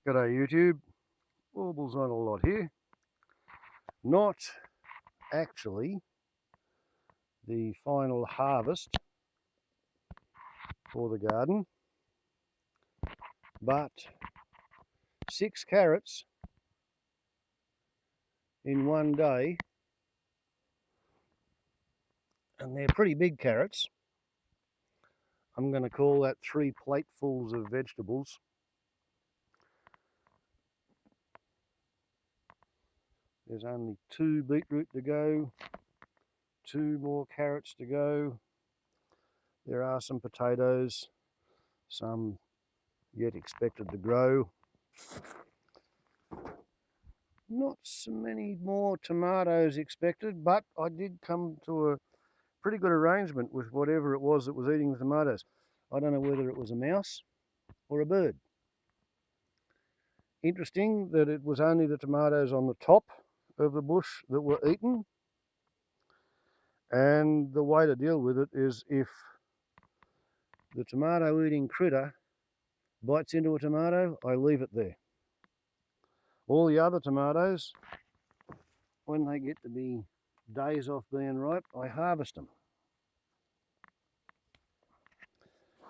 G'day YouTube, Warbles not a lot here. Not actually the final harvest for the garden, but 6 carrots in one day, and they're pretty big carrots. I'm going to call that 3 platefuls of vegetables. There's only 2 beetroot to go, 2 more carrots to go. There are some potatoes, some yet expected to grow. Not so many more tomatoes expected, but I did come to a pretty good arrangement with whatever it was that was eating the tomatoes. I don't know whether it was a mouse or a bird. Interesting that it was only the tomatoes on the top of the bush that were eaten. And the way to deal with it is if the tomato eating critter bites into a tomato, I leave it there. All the other tomatoes, when they get to be days off being ripe, I harvest them.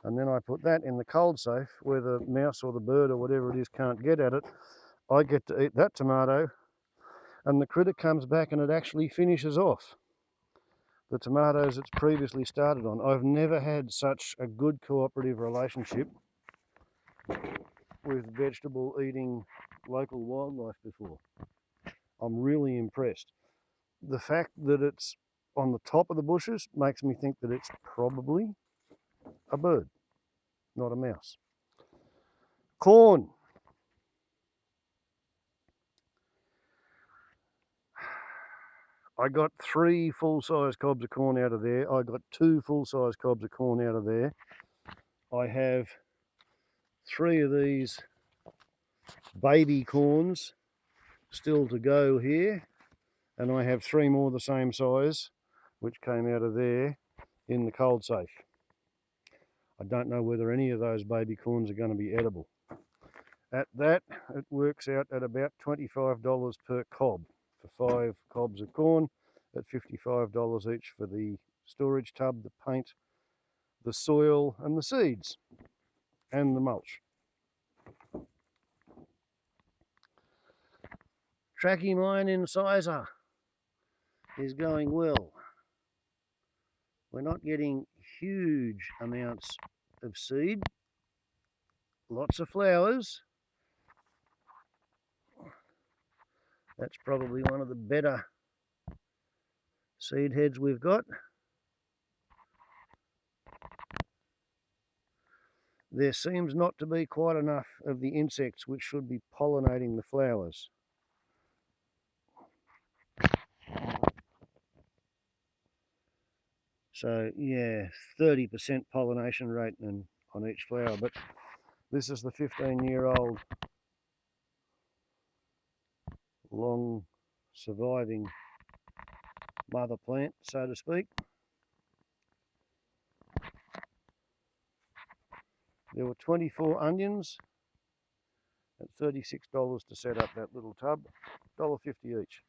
And then I put that in the cold safe where the mouse or the bird or whatever it is can't get at it. I get to eat that tomato, and the critter comes back and it actually finishes off the tomatoes it's previously started on. I've never had such a good cooperative relationship with vegetable eating local wildlife before. I'm really impressed. The fact that it's on the top of the bushes makes me think that it's probably a bird, not a mouse. Corn. I got 3 full-size cobs of corn out of there. I got 2 full-size cobs of corn out of there. I have 3 of these baby corns still to go here, and I have 3 more the same size which came out of there in the cold safe. I don't know whether any of those baby corns are going to be edible. At that, it works out at about $25 per cob for 5 cobs of corn, at $55 each for the storage tub, the paint, the soil and the seeds and the mulch. Trachymine incisor is going well. We're not getting huge amounts of seed, lots of flowers. That's probably one of the better seed heads we've got. There seems not to be quite enough of the insects which should be pollinating the flowers. So yeah, 30% pollination rate on each flower, but this is the 15-year-old long surviving mother plant, so to speak. There were 24 onions at $36 to set up that little tub, $1.50 each.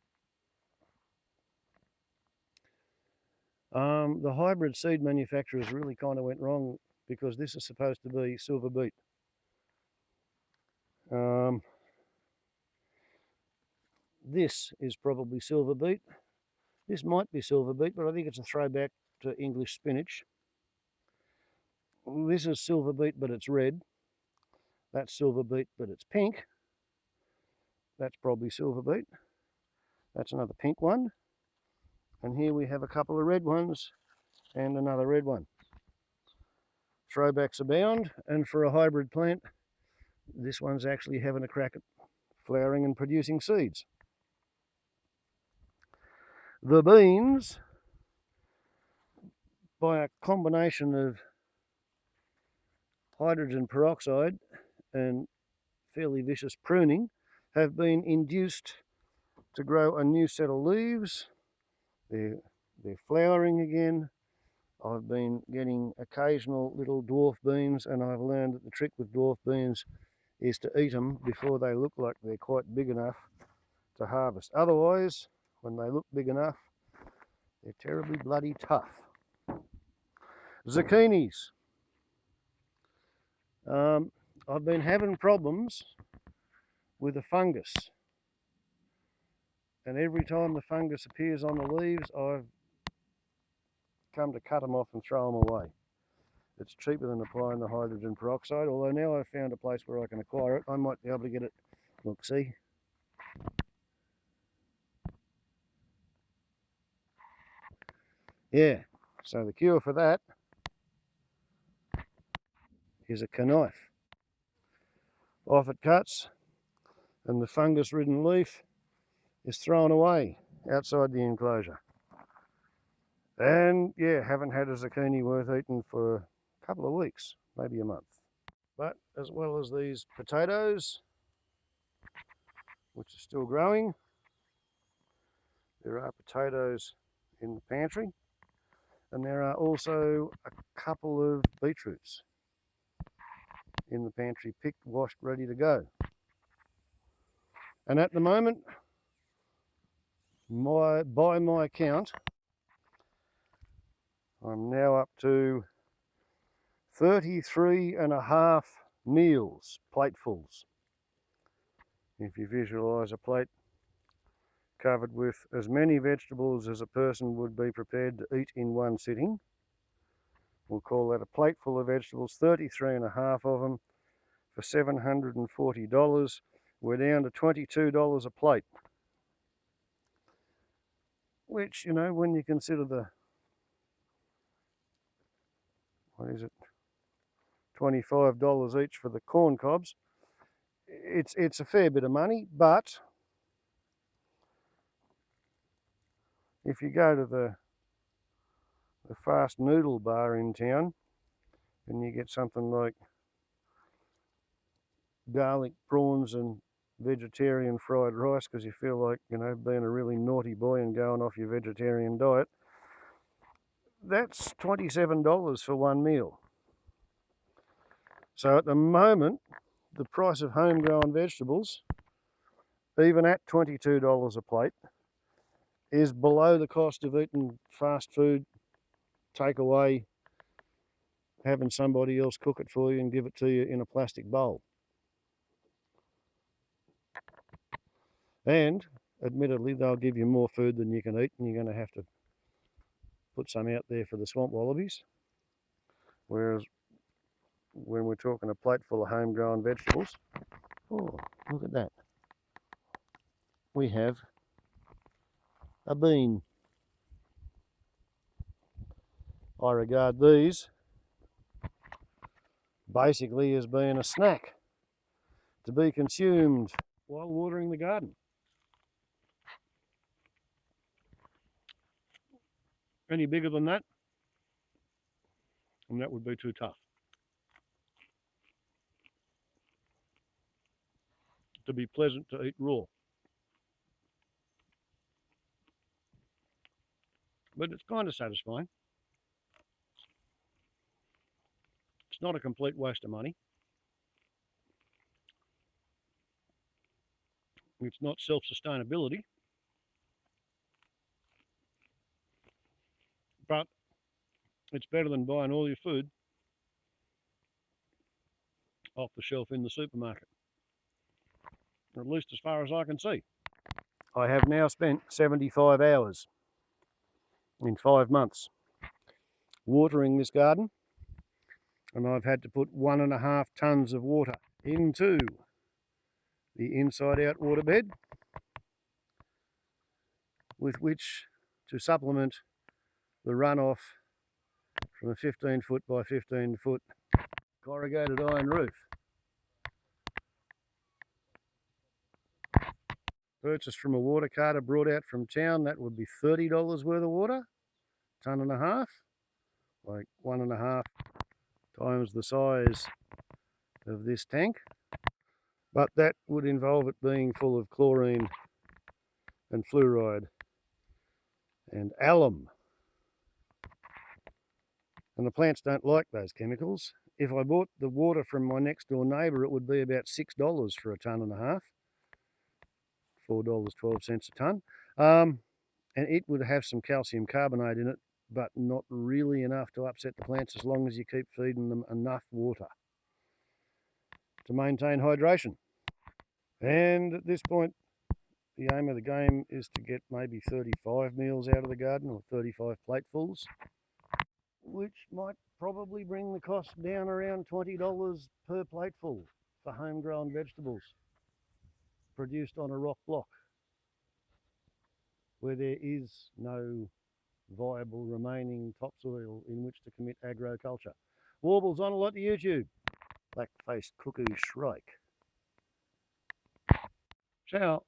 The hybrid seed manufacturers really kind of went wrong because this is supposed to be silver beet. This is probably silver beet. This might be silver beet, but I think it's a throwback to English spinach. This is silver beet, but it's red. That's silver beet, but it's pink. That's probably silver beet. That's another pink one. And here we have a couple of red ones and another red one. Throwbacks abound, and for a hybrid plant, this one's actually having a crack at flowering and producing seeds. The beans, by a combination of hydrogen peroxide and fairly vicious pruning, have been induced to grow a new set of leaves. They're flowering again. I've been getting occasional little dwarf beans, and I've learned that the trick with dwarf beans is to eat them before they look like they're quite big enough to harvest. Otherwise, when they look big enough, they're terribly bloody tough. Zucchinis. I've been having problems with the fungus, and every time the fungus appears on the leaves, I've come to cut them off and throw them away. It's cheaper than applying the hydrogen peroxide, although now I've found a place where I can acquire it. I might be able to get it. Look, see? Yeah, so the cure for that is a knife. Off it cuts, and the fungus-ridden leaf is thrown away outside the enclosure. And yeah, haven't had a zucchini worth eating for a couple of weeks, maybe a month. But as well as these potatoes, which are still growing, there are potatoes in the pantry, and there are also a couple of beetroots in the pantry, picked, washed, ready to go. And at the moment, by my count, I'm now up to 33.5 meals, platefuls. If you visualise a plate covered with as many vegetables as a person would be prepared to eat in one sitting, we'll call that a plate full of vegetables, 33.5 of them for $740. We're down to $22 a plate, which, you know, when you consider the, what is it, $25 each for the corn cobs, it's a fair bit of money. But if you go to the fast noodle bar in town and you get something like garlic prawns and vegetarian fried rice because you feel like, you know, being a really naughty boy and going off your vegetarian diet, that's $27 for one meal. So at the moment, the price of homegrown vegetables, even at $22 a plate, is below the cost of eating fast food, takeaway, having somebody else cook it for you and give it to you in a plastic bowl. And admittedly, they'll give you more food than you can eat, and you're going to have to put some out there for the swamp wallabies. Whereas when we're talking a plate full of homegrown vegetables, oh, look at that. We have a bean. I regard these basically as being a snack to be consumed while watering the garden. Any bigger than that, and that would be too tough to be pleasant to eat raw. But it's kind of satisfying. It's not a complete waste of money. It's not self-sustainability, but it's better than buying all your food off the shelf in the supermarket, at least as far as I can see. I have now spent 75 hours in 5 months watering this garden, and I've had to put 1.5 tons of water into the inside-out waterbed with which to supplement the runoff from a 15-foot by 15-foot corrugated iron roof. Purchased from a water carter brought out from town, that would be $30 worth of water, 1.5 tons, like 1.5 times the size of this tank. But that would involve it being full of chlorine and fluoride and alum. And the plants don't like those chemicals, if I bought the water from my next door neighbour, it would be about $6 for a tonne and a half, $4.12 a tonne. And it would have some calcium carbonate in it, but not really enough to upset the plants as long as you keep feeding them enough water to maintain hydration. And at this point, the aim of the game is to get maybe 35 meals out of the garden, or 35 platefuls, which might probably bring the cost down around $20 per plateful for homegrown vegetables produced on a rock block where there is no viable remaining topsoil in which to commit agroculture. Warbles on a lot to YouTube. Black-faced cuckoo shrike. Ciao.